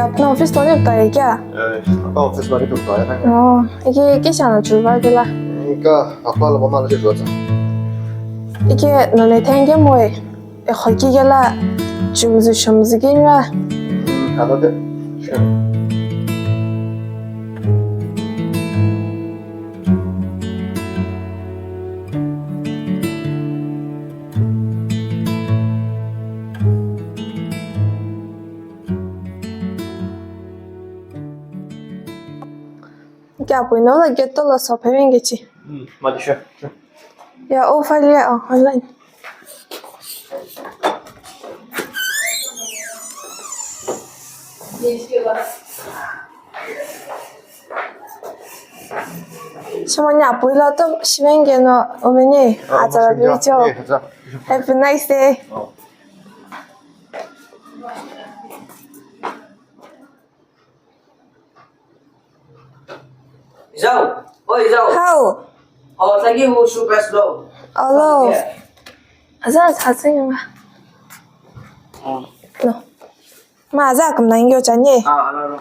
앞나 오피스 돈이 없다 얘기야. 아까 오피스 많이 줬다. 이게 깨시하나 줄발길라. 그러니까 아빠는 뭐 말을 해줬자. 이게 너네 탱게 뭐해? 거기게라 주무즈 shum즈긴라. 가도돼. Ya bu ne ola gitti ola sohbet geçi. Hadi şu. Ya o faliye online. Semuanya bu ilato şivengeno o beni Aza Kuxu. Have a nice day. Zhou, oi Zhou. How? Thank you, super slow. Hello. Aza 사진이 마. No. 마 아자 그럼 나 인교 잖니? No.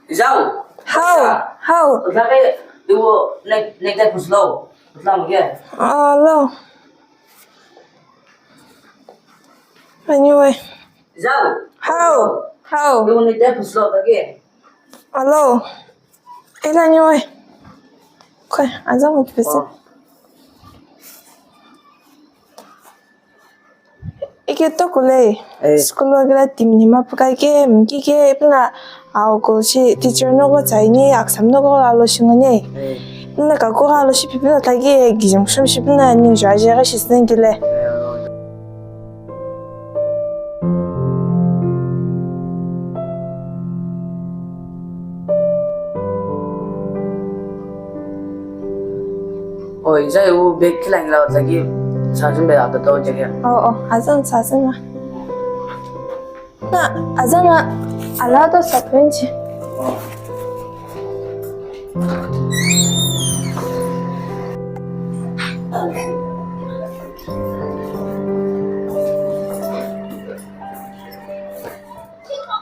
Zhou. How? Tapi you like that slow. Slow again. Hello. Anyway. Zhou. How? You like that slow again. Hello. Anyway. Okay, 아자 못 뵀어. 이게 또 그래. 스쿨로그라 팀님아 부가게 문기게 이브나 아우고시 티처노고 자이니 악삼노고 알로싱어니. 나 갖고 알로시 피피나 타게 기좀 숨시브나 닌 좌제가 시스는길래. 이제 우 백킬랑이라 저기 사진 배웠다 또 저기. 아잔 사진아. 나 아잔아 알라도 사편지.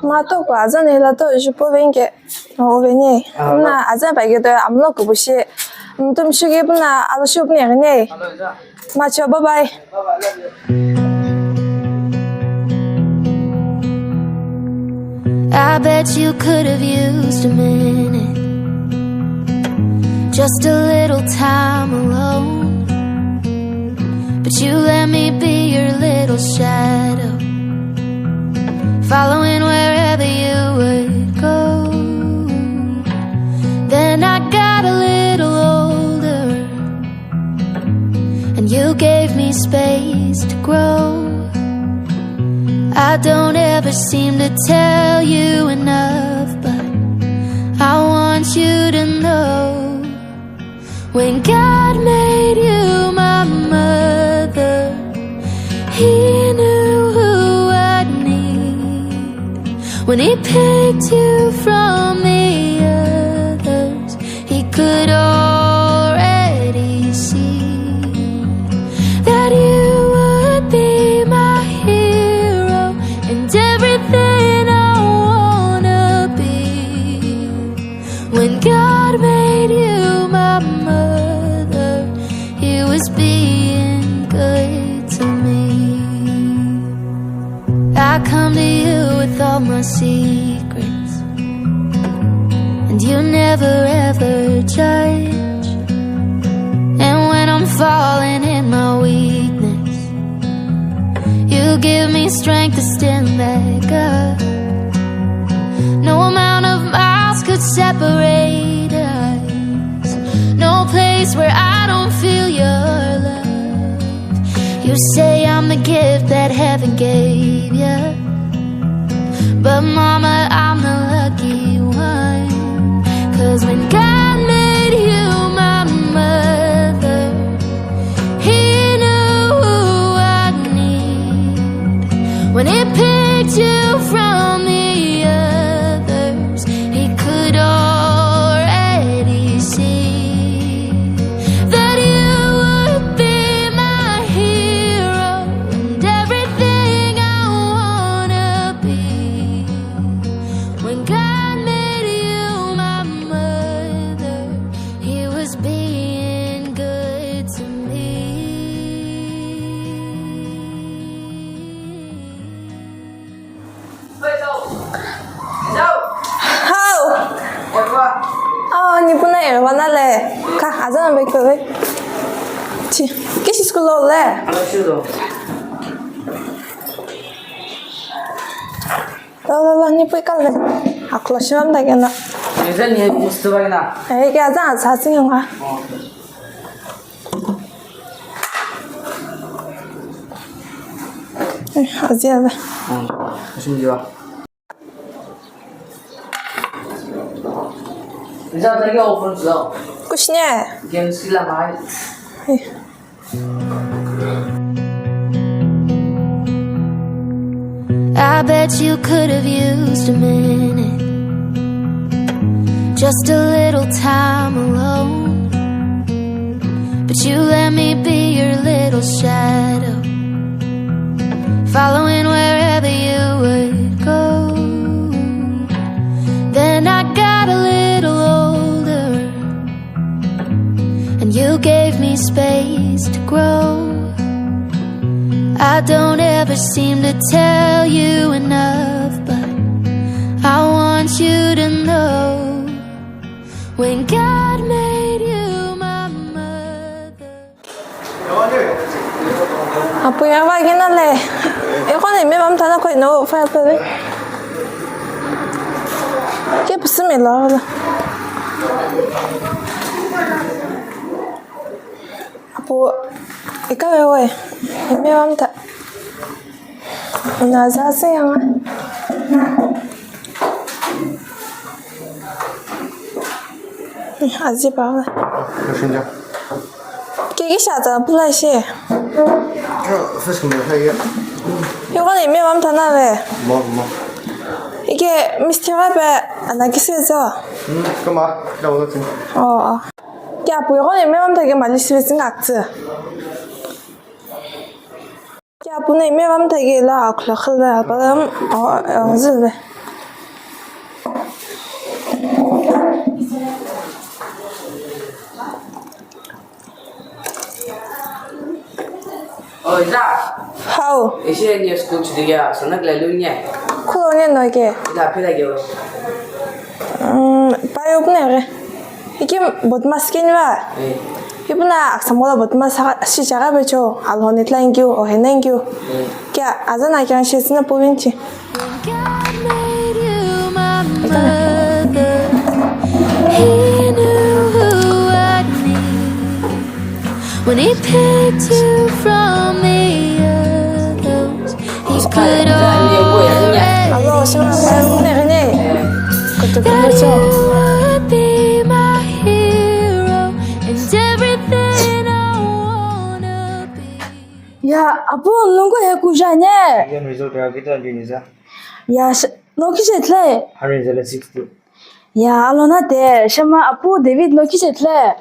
마또 아잔에라도 주포ven게 오베니. 나 아잔 발게도 아무것도 없이 좀 쉬게 보나 아주 쉬게 그네. 맞죠, 바이바이. I bet you could have used a minute, just a little time alone. But you let me be your little shadow, following wherever you would go. Then I got a little older, and you gave me space to grow. I don't ever seem to tell you enough, but I want you to know, when God made you my mother, He knew who I'd need. When He picked you from the others, He could already see that you would be my hero and everything I wanna be. When God made you my mother, He was being good to me. I come to you with all my secrets, and you never ever judge. And when I'm falling in my weakness, you give me strength to stand back up. No amount of miles could separate us, no place where I don't feel your love. You say I'm the gift that heaven gave you, but mama, I'm the lucky one. 'Cause when God made you my mother, He knew who I'd need. When He picked you from the others, He could already see that you would Sana bekle. Ti. Geç iskula ole. Alo şurada. La ni pui kalle. Aklaşmam da gene. Güzel niye Mustafa yine? Gel zan sasin yok. Aziye. Şimdi var. Liza tadi open sudah. Kuch ne? Game sila main. I bet you could have used a minute, just a little time alone. But you let me be your little shadow, following wherever you would go. Then I got a little older, and you gave me space to grow. I don't ever seem to tell you enough, but I want you to know, when God made you my mother. Apa yang lagi nale? Kau ni memang tanah kau no file tu. Kau pasti melar. Apa? Ikan apa? Memang tak. Naza sayang. Aziz bawa. 要睡觉。给个小子不来些。这什么太远？ Kau ni memang tanah le. mau. Ike mesti apa? Anak kisah. 干嘛？让我听。 Oh. Ya, bu kau ni memang tak ke Malaysia singkat je. Ya, bu ni memang tak ke lah aku lah pada zil. Oh Liza. How? Isi ni school cuci dia. Sana kelalu ni. Kau ni nak ke? Liza apa lagi? Pakai apa ni? Ike buat maskin lah. Ibu nak semula buat masak si cara betul. Alor ni telah ingin, oh hendak ingin. Kya, Aza nak yang sih sana pun God made you my mother. He knew who I'd need when he picked you from the others. He could already alor semua ni. Kau tu that betul. you would be my hero and everything I wanna be. Ya, apa nunggu ya kujanya? Yang result yang kita ni Liza. Ya, noki jetle. Hari result 60. Ya, alona de, sama apa David noki jetle.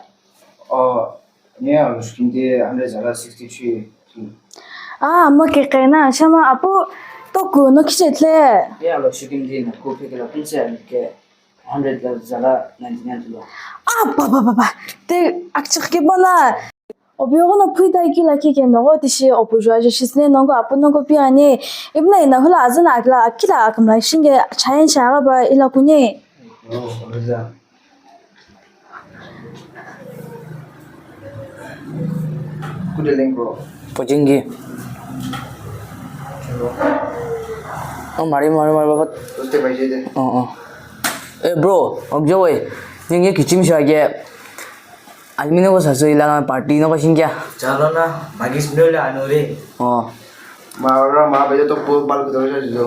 ni harus kita hari result 63. Ah, makai kena, sama apa Toku noki jetle. Ya lo syuting dia nak kopi kalau pun saya ke 100 lah zala 99 tu. Ah, baba. De akcik ke mana? Obiyo na puida iki laki ke nogo dishi obujo aja shisne nongo apu nongo piani. Ibna ina hula azana akla akila akamla shinge chayan shaga ba ila kunye. Oh, Liza. Kuda link bro. Pojenggi. Mari bakat. Terus dia baca je. Bro, ogjo weh. Ni kicim saja. Admin ko saso ilang party na ko singkya. चलो ना magis dulu anu re Mara ma baca tu pun bal kita baca je.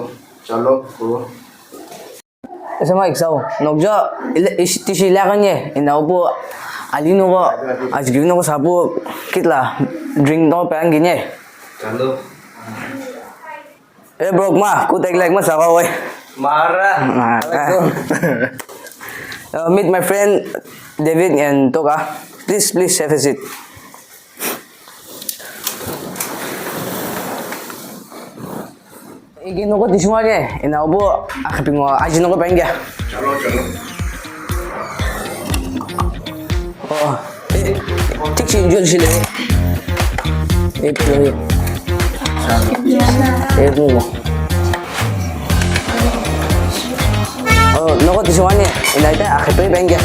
Chalo, bro. Sama iksaw. Nogjo tisi ilakan niya. Inaupo alino ko asgivin ko sapo kitla drink no parang ginya. चलो Bro, ma, kutek like mas ako weh. marah Meet my friend David and Toka. Please have a seat. Igino ko tiswa niya. Inaupo akapin mo ajino ko pengya. Chalo. Oh, tiksin jual sila. Ito. Ito mo. Oh, noko tiswa niya. Inaita akapin pengya.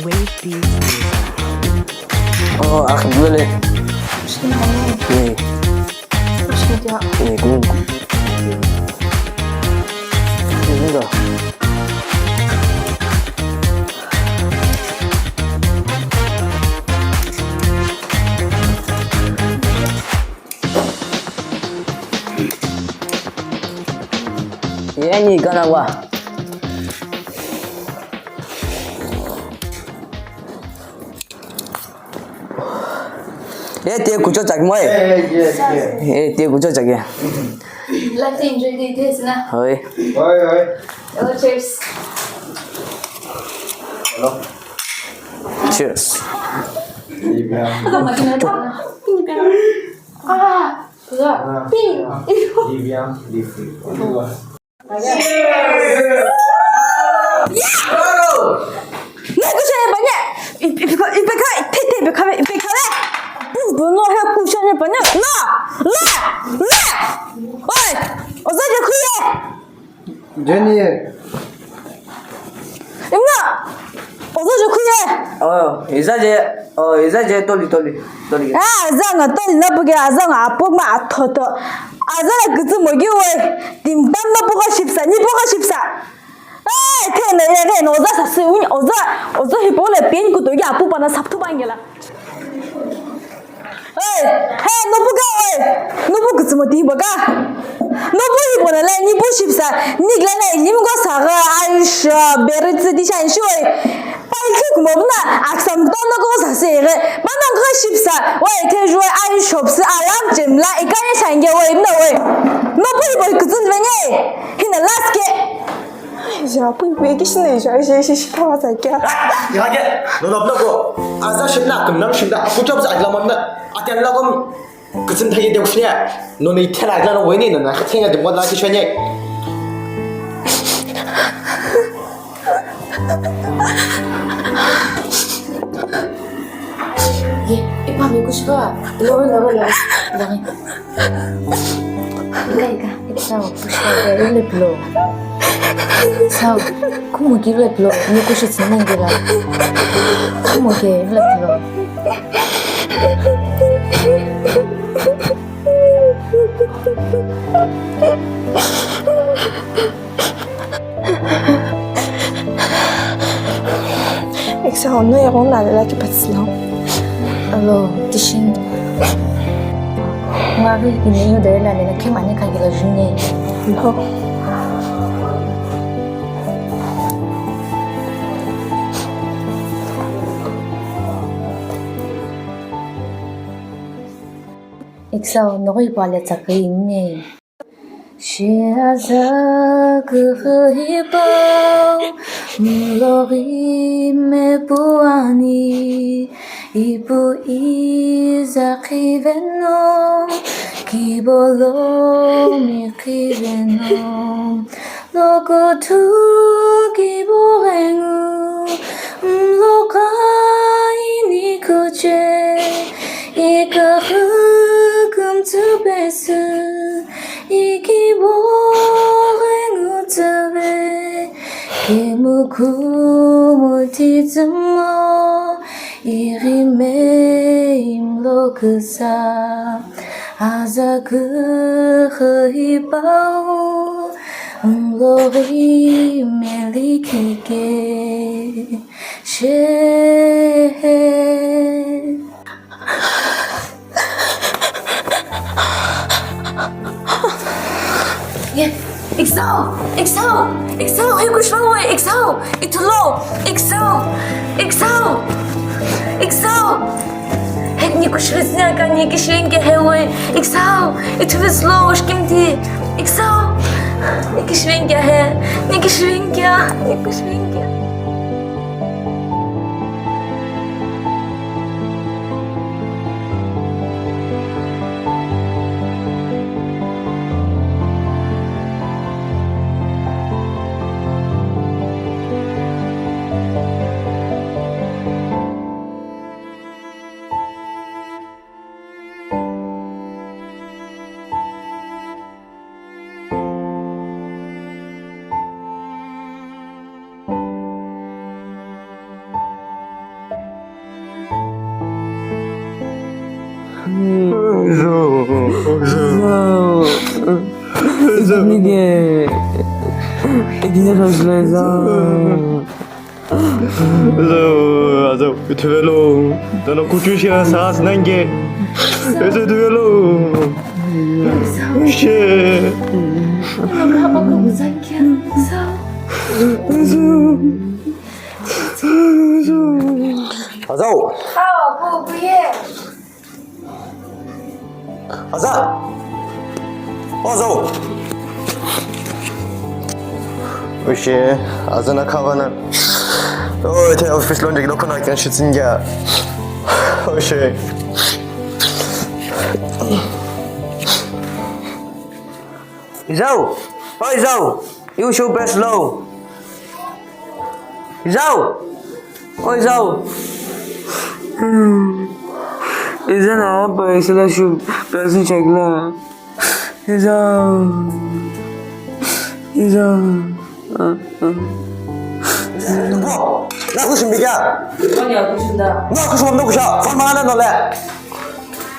Wave Beats Music. akin dulu deh. Nih, 맛있게 nih, gue. Ini enggak. Ini ikan apa? dia kucur cak moy. Dia kucur cak ya. Let's enjoy the taste na. Oi. Oh, cheers. Cheers. Ano makinata? Ah, ping. Naku siya banyak. Ipeka. Bunu he kushanya banyak. La. Oi, Aza Kuxu. Jenny. Imna. Aza Kuxu. 이사제 돌리. Ah, zanga tol na buge azanga apok ma athoto. Azanga gutsu mogi oi. Dimdam na boga shipsa, ni boga shipsa. Eh, kene oza sasu uni oza hipole pen ku dogi apu bana saptu bangela. Hey, nobu gutsu mo di boga. Nobu hipole le ni bu shipsa. Ni glana nimgo saga aisha beritsi di shan shoi. Palki kumobna aksam tono go sasere. Manang go shipsa. Wai te joi ai shopsi alam jimla ikane shange wai no wai. Nobu hipole gutsu venye. Hina laske. 이제 아빠 왜 계시네 이제 시켜와서 할게. 야게 넌 없나고 아자 신나 금남 신다 부잡지 알라만나 아텔라고 그슨 타게 되고 싶냐 너는 이 테라 알라는 원인은 나 생각 좀 못하기 쉬냐 이봐 먹고 싶어. 먹어. 이거 sao 부셔. 원래 불러. sao không một kilo lợn như cô sẽ xin cái là không một cái lợn. 엑사 언니가 오늘 알라기 봤어. Alo, tishin. Nga cái này đấy là nên khi mà anh khai cái là gì nhỉ? 너 Sao nói bảo là chắc cái này. Aza Kuxu bao lori me buani ibu izakiveno kibolo mi kiveno logo tu kiborengu loka ini kuche ikahukum tu besu 이기보행 우자베 개무구물 티즈모 이리메 임로그사 아자 Kuxu bao 음로리 멜리키게 셰 Excel, Hekato Zhimo, Excel, Hek niku shriznya kan niki shrinke hewe, Excel, itu slow shkimti, Excel, niki shrinke he, niki shrinke. 이게 이게 사실에서 Aza, tuvelo. Dana kuchusha saas nange. Ese tuvelo. She. Aza. Aza. Aza. Oye, Aza na kavana. Oh, te ofis longe no kona kan shitsinga. Oye. Izau, oi Izau, you show press low. Izau, oi Izau. Izan apa istilah show press check lah. Izau, Izau. 뭐? 나 무슨 비야? 아니야, 무슨다. 나 무슨 없는 거야? 얼마나 너래?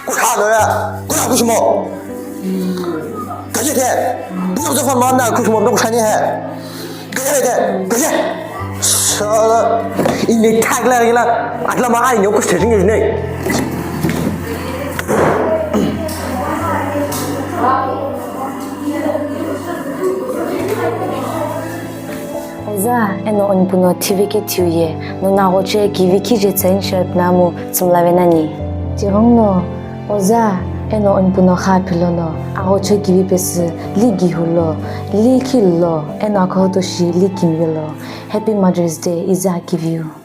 고사 너야. 고사 무슨 뭐? 가지 돼. 무슨 얼마나 무슨 없는 거 사니 해? 가지 돼. 가지. 저 이미 타글라기라. 아까 말하는 요구 스테이징 있네. Aza, eno on puno TV ke tuye, no na roche ki viki je tsen shelp namu tsum lavenani. Jirong no, Aza, eno on puno khapilo no, a roche ki vi pes li gihulo, li killo, eno akoto shi li kimyolo. Happy Mother's Day, Iza give you.